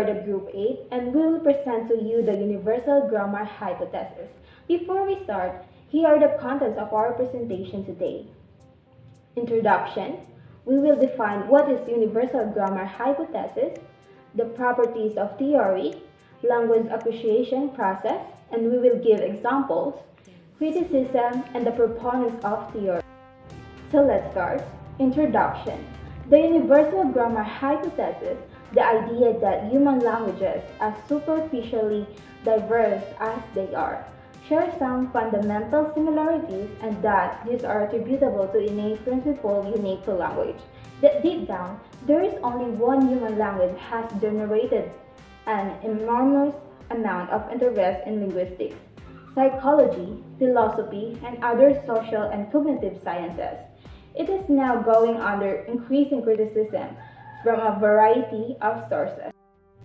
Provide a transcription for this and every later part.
are the Group 8 and we will present to you the Universal Grammar Hypothesis. Before we start, here are the contents of our presentation today. Introduction. We will define what is Universal Grammar Hypothesis, the properties of theory, language appreciation process, and we will give examples, criticism, and the proponents of theory. So let's start. Introduction. The Universal Grammar Hypothesis, the idea that human languages, as superficially diverse as they are, share some fundamental similarities and that these are attributable to innate principle unique to language. That deep down, there is only one human language has generated an enormous amount of interest in linguistics, psychology, philosophy, and other social and cognitive sciences. It is now going under increasing criticism from a variety of sources.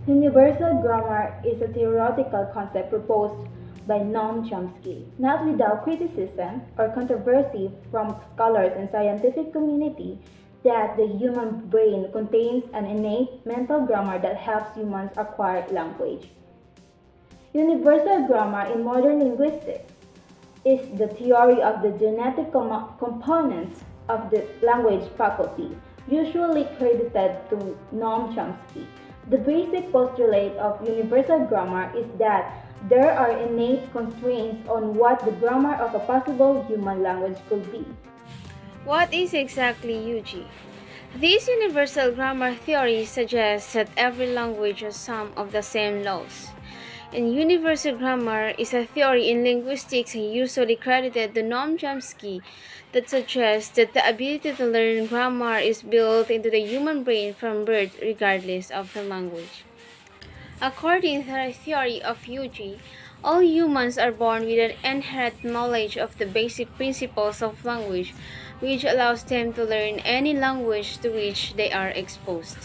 Universal grammar is a theoretical concept proposed by Noam Chomsky, not without criticism or controversy from scholars and scientific community that the human brain contains an innate mental grammar that helps humans acquire language. Universal grammar in modern linguistics is the theory of the genetic components of the language faculty, usually credited to Noam Chomsky. The basic postulate of universal grammar is that there are innate constraints on what the grammar of a possible human language could be. What is exactly UG? This universal grammar theory suggests that every language has some of the same laws. And universal grammar is a theory in linguistics usually credited to Noam Chomsky that suggests that the ability to learn grammar is built into the human brain from birth regardless of the language. According to the theory of UG, all humans are born with an inherent knowledge of the basic principles of language, which allows them to learn any language to which they are exposed.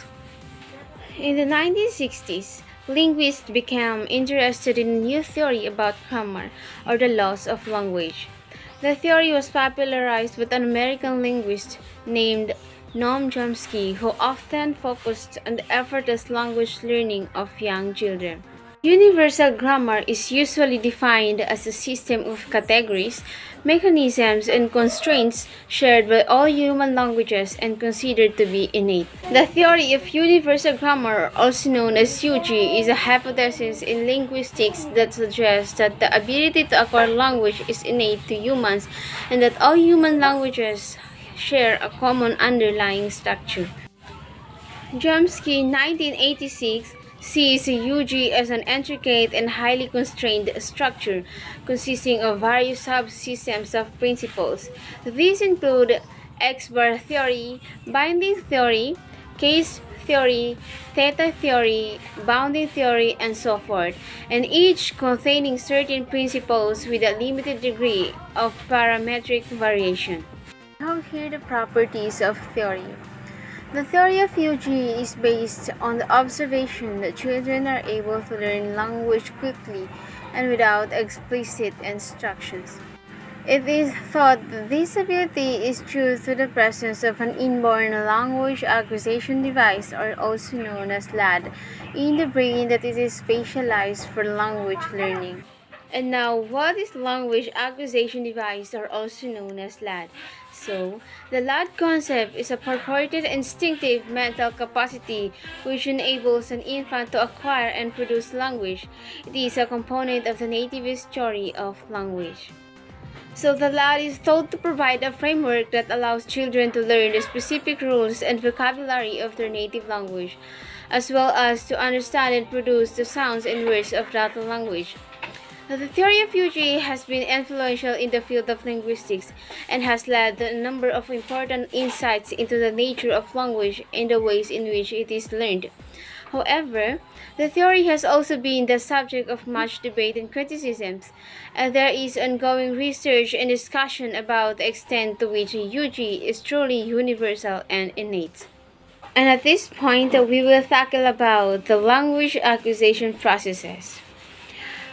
In the 1960s, linguists became interested in a new theory about grammar, or the laws of language. The theory was popularized by an American linguist named Noam Chomsky, who often focused on the effortless language learning of young children. Universal grammar is usually defined as a system of categories, mechanisms, and constraints shared by all human languages and considered to be innate. The theory of universal grammar, also known as UG, is a hypothesis in linguistics that suggests that the ability to acquire language is innate to humans and that all human languages share a common underlying structure. Chomsky, in 1986, sees UG as an intricate and highly constrained structure consisting of various subsystems of principles. These include X-bar theory, binding theory, case theory, theta theory, bounding theory, and so forth, and each containing certain principles with a limited degree of parametric variation. Now here are the properties of theory. The theory of UG is based on the observation that children are able to learn language quickly and without explicit instructions. It is thought that this ability is due to the presence of an inborn language acquisition device, or also known as LAD, in the brain that is specialized for language learning. And now, what is language acquisition device, or also known as LAD? So, the LAD concept is a purported instinctive mental capacity which enables an infant to acquire and produce language. It is a component of the nativist theory of language. So, the LAD is thought to provide a framework that allows children to learn the specific rules and vocabulary of their native language, as well as to understand and produce the sounds and words of that language. The theory of UG has been influential in the field of linguistics and has led to a number of important insights into the nature of language and the ways in which it is learned. However, the theory has also been the subject of much debate and criticisms, and there is ongoing research and discussion about the extent to which UG is truly universal and innate. And at this point, we will tackle about the language acquisition processes.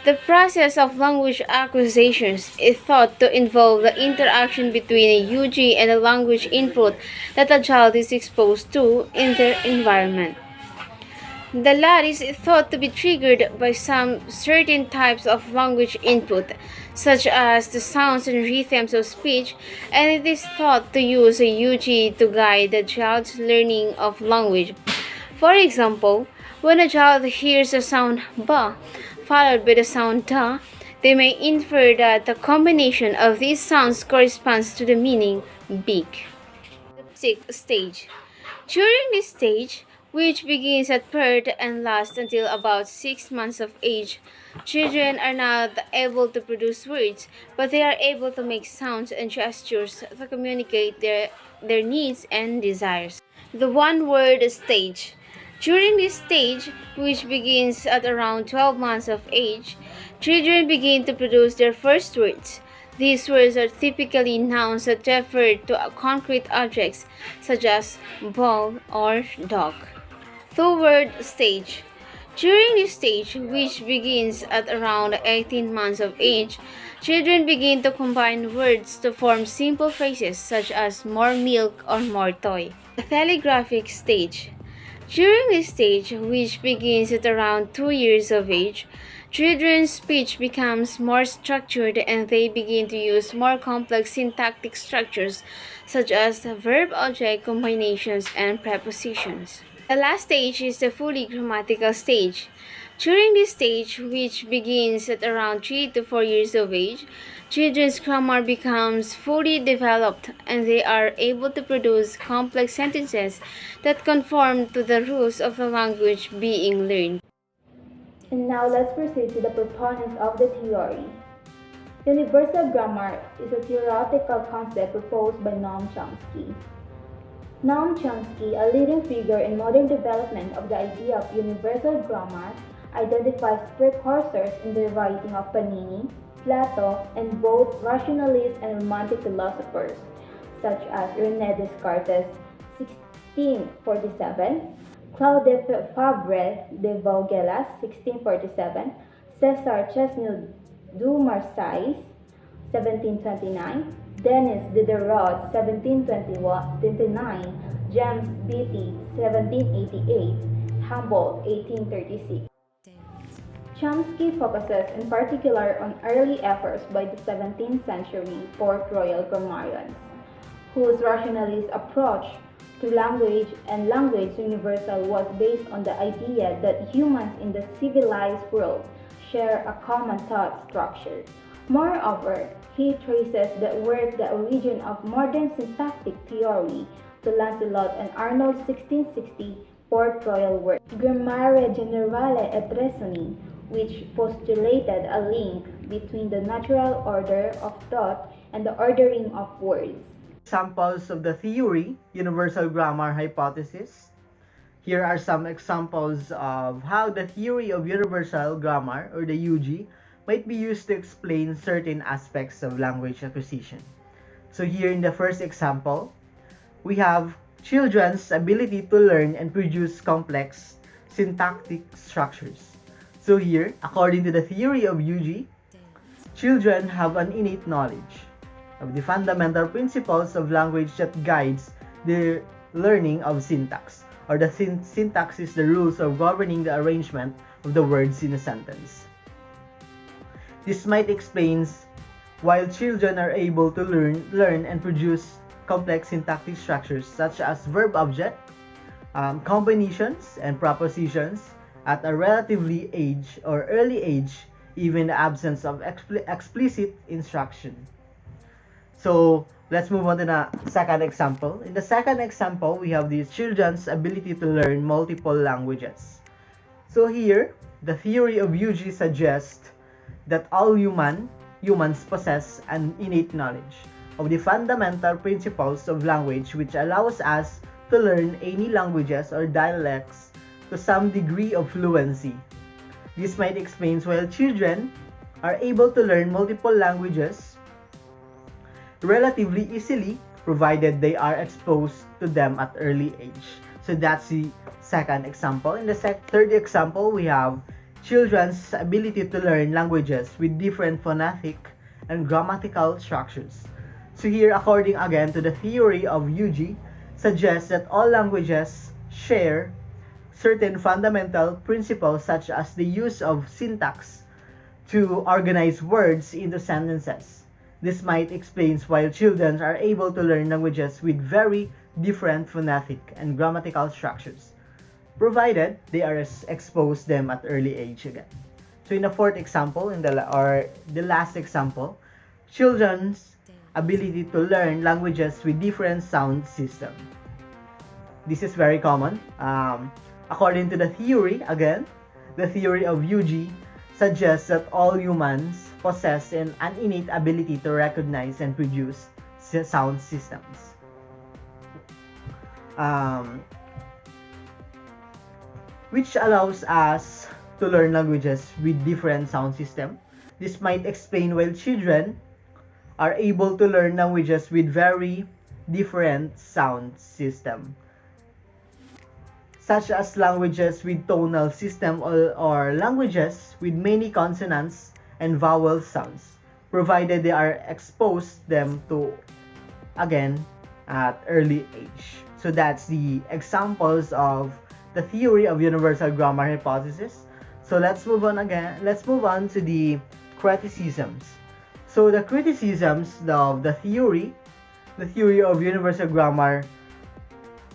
The process of language acquisitions is thought to involve the interaction between a UG and a language input that a child is exposed to in their environment. The lag is thought to be triggered by some certain types of language input, such as the sounds and rhythms of speech, and it is thought to use a UG to guide the child's learning of language. For example, when a child hears the sound ba followed by the sound da, they may infer that the combination of these sounds corresponds to the meaning big. Sixth stage. During this stage, which begins at birth and lasts until about 6 months of age, children are not able to produce words, but they are able to make sounds and gestures to communicate their needs and desires. The one word stage. During this stage, which begins at around 12 months of age, children begin to produce their first words. These words are typically nouns that refer to concrete objects such as ball or dog. Two-word stage. During this stage, which begins at around 18 months of age, children begin to combine words to form simple phrases such as more milk or more toy. The telegraphic stage. During this stage, which begins at around 2 years of age, children's speech becomes more structured and they begin to use more complex syntactic structures such as verb-object combinations and prepositions. The last stage is the fully grammatical stage. During this stage, which begins at around 3 to 4 years of age, children's grammar becomes fully developed and they are able to produce complex sentences that conform to the rules of the language being learned. And now let's proceed to the proponents of the theory. Universal grammar is a theoretical concept proposed by Noam Chomsky. Noam Chomsky, a leading figure in modern development of the idea of universal grammar, identifies precursors in the writing of Panini, Plato, and both rationalist and romantic philosophers, such as René Descartes, 1647, Claude Fabre de Vaugelas, 1647, César Chesnel du Marseille, 1729, Denis Diderot, 1729, James Beattie, 1788, Humboldt, 1836. Chomsky focuses in particular on early efforts by the 17th century Port Royal grammarians, whose rationalist approach to language and language universal was based on the idea that humans in the civilized world share a common thought structure. Moreover, he traces the origin of modern syntactic theory to Lancelot and Arnold's 1660 Port Royal work, Grammare Generale et Raisonning, which postulated a link between the natural order of thought and the ordering of words. Examples of the theory, universal grammar hypothesis. Here are some examples of how the theory of universal grammar, or the UG, might be used to explain certain aspects of language acquisition. So here in the first example, we have children's ability to learn and produce complex syntactic structures. So here, according to the theory of UG, children have an innate knowledge of the fundamental principles of language that guides their learning of syntax, or the syntax is the rules of governing the arrangement of the words in a sentence. This might explain why children are able to learn and produce complex syntactic structures such as verb-object, combinations, and propositions at a relatively early age, even in the absence of explicit instruction. So let's move on to the second example. In the second example, we have the children's ability to learn multiple languages. So here, the theory of UG suggests that all humans possess an innate knowledge of the fundamental principles of language, which allows us to learn any languages or dialects to some degree of fluency. This might explain why children are able to learn multiple languages relatively easily, provided they are exposed to them at early age. So that's the second example. In the third example, we have children's ability to learn languages with different phonetic and grammatical structures. So here, according again to the theory of UG, suggests that all languages share certain fundamental principles such as the use of syntax to organize words into sentences. This might explain why children are able to learn languages with very different phonetic and grammatical structures, provided they are exposed them at early age again. So in the fourth example, the last example, children's ability to learn languages with different sound system. This is very common. According to the theory, again, the theory of Yuji suggests that all humans possess an innate ability to recognize and produce sound systems. Which allows us to learn languages with different sound system. This might explain why children are able to learn languages with very different sound system, such as languages with tonal system or languages with many consonants and vowel sounds, provided they are exposed them to, again, at early age. So that's the examples of the theory of universal grammar hypothesis. So let's move on to the criticisms. So the criticisms of the theory of universal grammar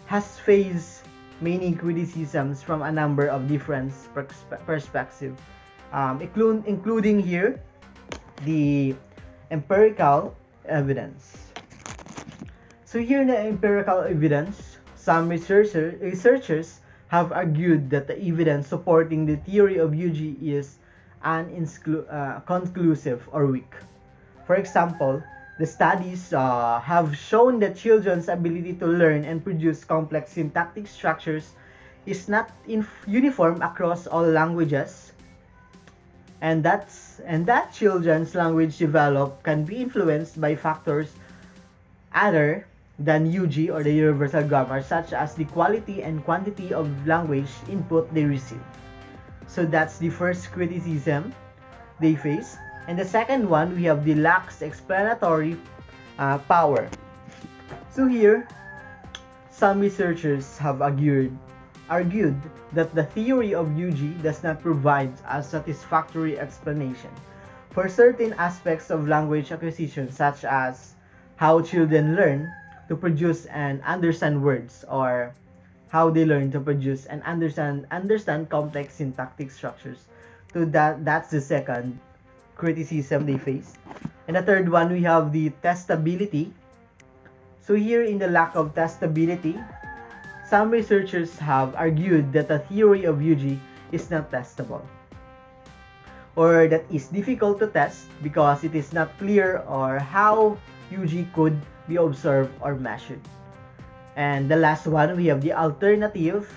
has faced many criticisms from a number of different perspectives, including here the empirical evidence. So here in the empirical evidence, some researchers have argued that the evidence supporting the theory of Yuji is inconclusive or weak. For example, the studies have shown that children's ability to learn and produce complex syntactic structures is not uniform across all languages, and that children's language development can be influenced by factors other than Yuji or the universal grammar, such as the quality and quantity of language input they receive. So that's the first criticism they face. And the second one, we have the lax explanatory power. So here, some researchers have argued that the theory of Yuji does not provide a satisfactory explanation for certain aspects of language acquisition, such as how children learn to produce and understand words, or how they learn to produce and understand complex syntactic structures. So that's the second criticism they face. And the third one, we have the testability. So here, in the lack of testability, some researchers have argued that the theory of Yuji is not testable, or that is difficult to test because it is not clear or how Yuji could be observed or measured. And the last one, we have the alternative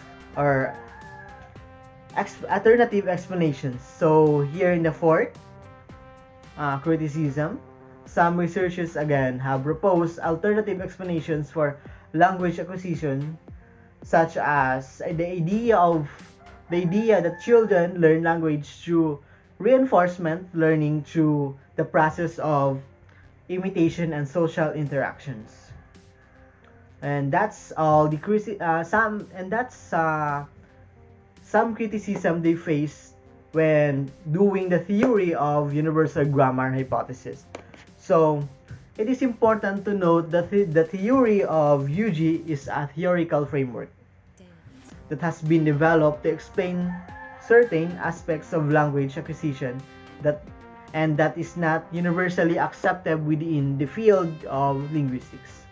explanations. So here in the fourth criticism, some researchers again have proposed alternative explanations for language acquisition, such as the idea that children learn language through reinforcement learning through the process of imitation and social interactions. And that's all the some criticism they face when doing the theory of universal grammar hypothesis. So it is important to note that the theory of Yuji is a theoretical framework that has been developed to explain certain aspects of language acquisition that is not universally accepted within the field of linguistics.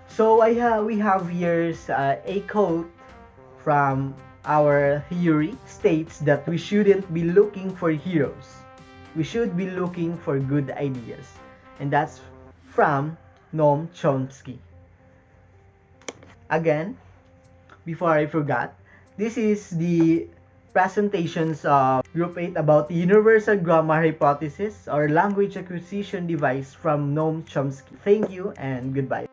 So we have here a quote from our theory states that we shouldn't be looking for heroes. We should be looking for good ideas. And that's from Noam Chomsky. Again, before I forgot, this is the presentations of Group 8 about the universal grammar hypothesis or language acquisition device from Noam Chomsky. Thank you and goodbye.